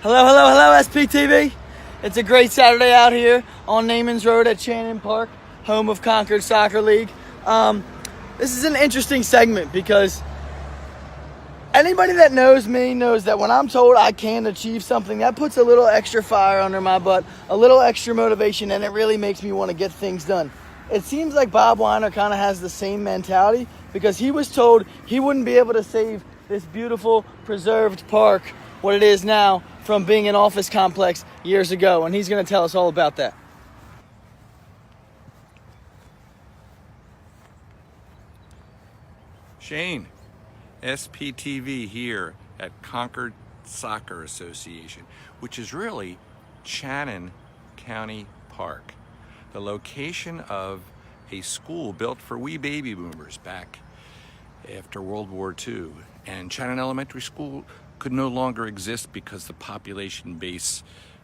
Hello, hello, hello, SPTV. It's a great Saturday out here on Naaman's Road at Channin Park, home of Concord Soccer League. This is an interesting segment because anybody that knows me knows that when I'm told I can achieve something, that puts a little extra fire under my butt, a little extra motivation, and it really makes me want to get things done. It seems like Bob Weiner kind of has the same mentality because he was told he wouldn't be able to save this beautiful, preserved park, what it is now, from being an office complex years ago, and he's going to tell us all about that. Shane, SPTV here at Concord Soccer Association, which is really Channin County Park, the location of a school built for wee baby boomers back after World War II. And Channin Elementary School could no longer exist because the population base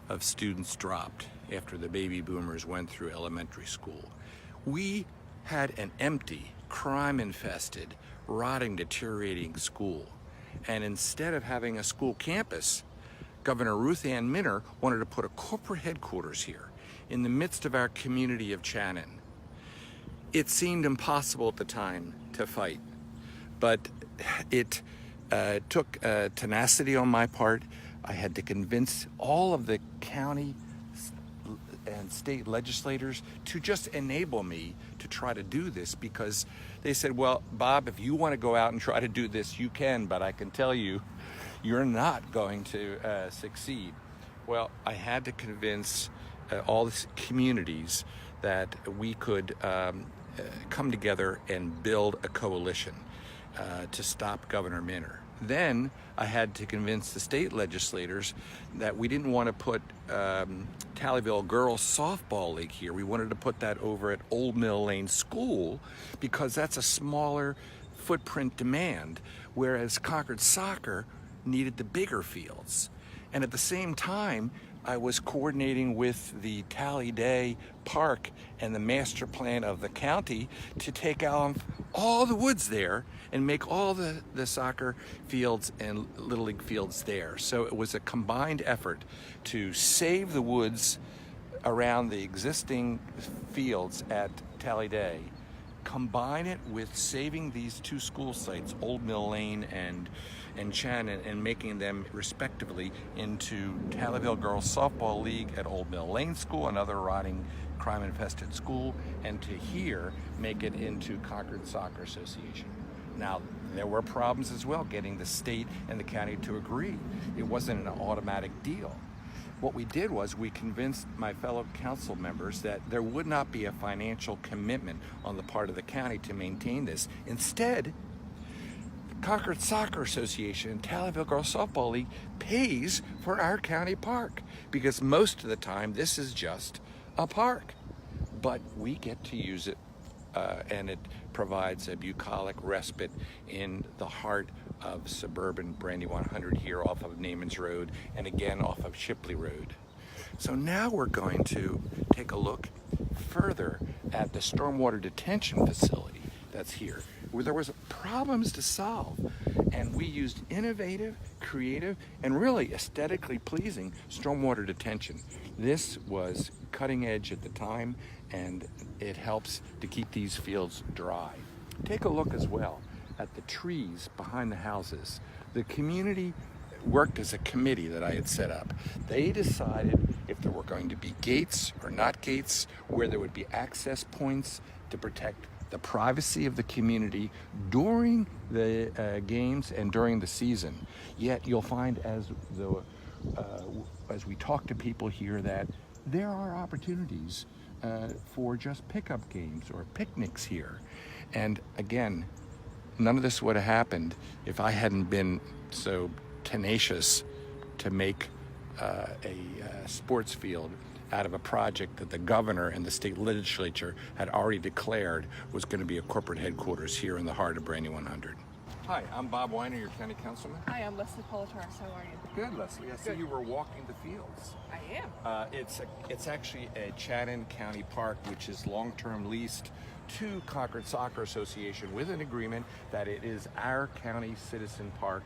of students dropped after the baby boomers went through elementary school. We had an empty, crime-infested, rotting, deteriorating school. And instead of having a school campus, Governor Ruth Ann Minner wanted to put a corporate headquarters here in the midst of our community of Channin. It seemed impossible at the time to fight, but it took tenacity on my part. I had to convince all of the county and state legislators to just enable me to try to do this, because they said, well, Bob, if you want to go out and try to do this, you can, but I can tell you, you're not going to succeed. Well, I had to convince all the communities that we could come together and build a coalition to stop Governor Minner. Then I had to convince the state legislators that we didn't want to put Tallyville Girls Softball League here. We wanted to put that over at Old Mill Lane School because that's a smaller footprint demand, whereas Concord Soccer needed the bigger fields. And at the same time, I was coordinating with the Tally Day Park and the master plan of the county to take out all the woods there and make all the soccer fields and Little League fields there. So it was a combined effort to save the woods around the existing fields at Tally Day, combine it with saving these two school sites, Old Mill Lane and Channin, and making them respectively into Tallyville Girls Softball League at Old Mill Lane School, another rotting, crime-infested school, and to here make it into Concord Soccer Association. Now, there were problems as well getting the state and the county to agree. It wasn't an automatic deal. What we did was we convinced my fellow council members that there would not be a financial commitment on the part of the county to maintain this. Instead, Concord Soccer Association and Tallyville Girls Softball League pays for our county park, because most of the time this is just a park, but we get to use it and it provides a bucolic respite in the heart of suburban Brandywine 100 here off of Naaman's Road and again off of Shipley Road. So now we're going to take a look further at the stormwater detention facility that's here, where there was problems to solve, and we used innovative, creative, and really aesthetically pleasing stormwater detention. This was cutting edge at the time, and it helps to keep these fields dry. Take a look as well at the trees behind the houses. The community worked as a committee that I had set up. They decided if there were going to be gates or not gates, where there would be access points to protect the privacy of the community during the games and during the season. Yet you'll find as we talk to people here that there are opportunities for just pickup games or picnics here. And again, none of this would have happened if I hadn't been so tenacious to make a sports field out of a project that the governor and the state legislature had already declared was going to be a corporate headquarters here in the heart of Brandywine 100. Hi, I'm Bob Weiner, your county councilman. Hi, I'm Leslie Politaris. How are you? Good, Leslie. I see you were walking the fields. I am. It's actually a Channin County Park, which is long-term leased to Concord Soccer Association with an agreement that it is our county citizen park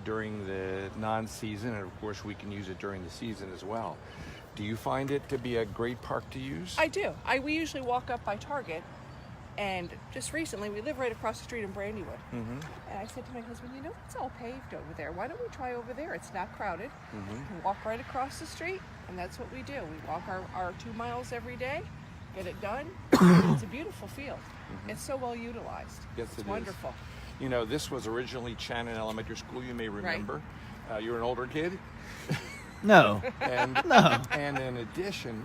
during the non-season, and of course we can use it during the season as well. Do you find it to be a great park to use? I do. We usually walk up by Target, and just recently we live right across the street in Brandywood. And I said to my husband, you know, it's all paved over there. Why don't we try over there? It's not crowded. We can walk right across the street, and that's what we do. We walk our 2 miles every day, get it done. It's a beautiful field. It's so well utilized. Yes, it's wonderful. You know, this was originally Channin Elementary School, you may remember. Right. You're an older kid. No. And, No. And in addition,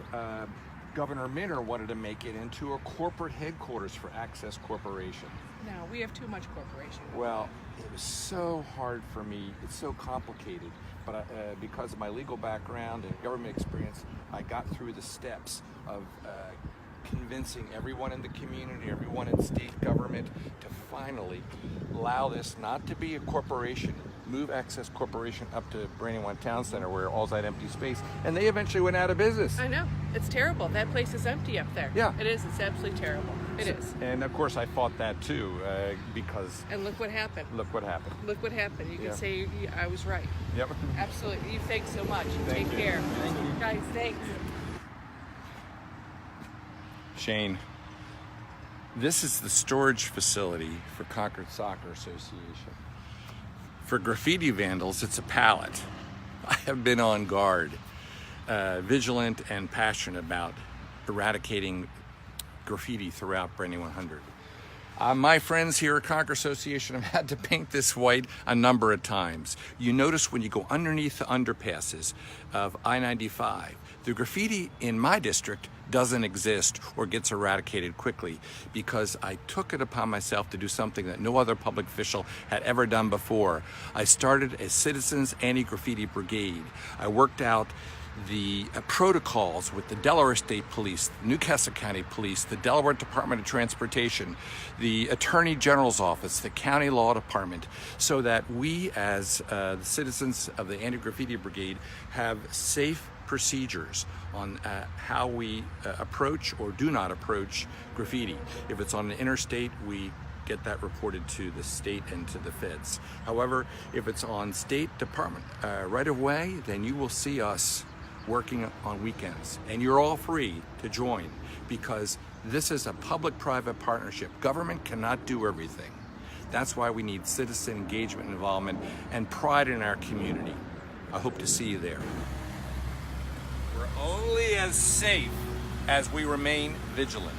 Governor Minner wanted to make it into a corporate headquarters for Access Corporation. No, we have too much corporation. Well, it was so hard for me. It's so complicated. But because of my legal background and government experience, I got through the steps of convincing everyone in the community, everyone in state government, to finally allow this not to be a corporation, move Access Corporation up to Brandywine Town Center where all's that empty space, and they eventually went out of business. I know. It's terrible. That place is empty up there. Yeah. It is. It's absolutely terrible. It is. And of course I fought that too, because And look what happened. look what happened. Look what happened. You can Yeah. say I was right. Yep. Absolutely. You thanks so much. Thank Take you. care. Thank you. Guys, thanks. Shane, this is the storage facility for Concord Soccer Association. For graffiti vandals, it's a pallet. I have been on guard, vigilant and passionate about eradicating graffiti throughout Brandywine 100. My friends here at Concord Association have had to paint this white a number of times. You notice when you go underneath the underpasses of I-95, the graffiti in my district doesn't exist or gets eradicated quickly because I took it upon myself to do something that no other public official had ever done before. I started a Citizens Anti-Graffiti Brigade. I worked out the protocols with the Delaware State Police, the Newcastle County Police, the Delaware Department of Transportation, the Attorney General's Office, the County Law Department, so that we as the citizens of the Anti-Graffiti Brigade have safe procedures on how we approach or do not approach graffiti. If it's on the interstate, we get that reported to the state and to the feds. However, if it's on state department right of way, then you will see us working on weekends, and you're all free to join because this is a public-private partnership. Government cannot do everything. That's why we need citizen engagement and involvement and pride in our community. I hope to see you there. We're only as safe as we remain vigilant.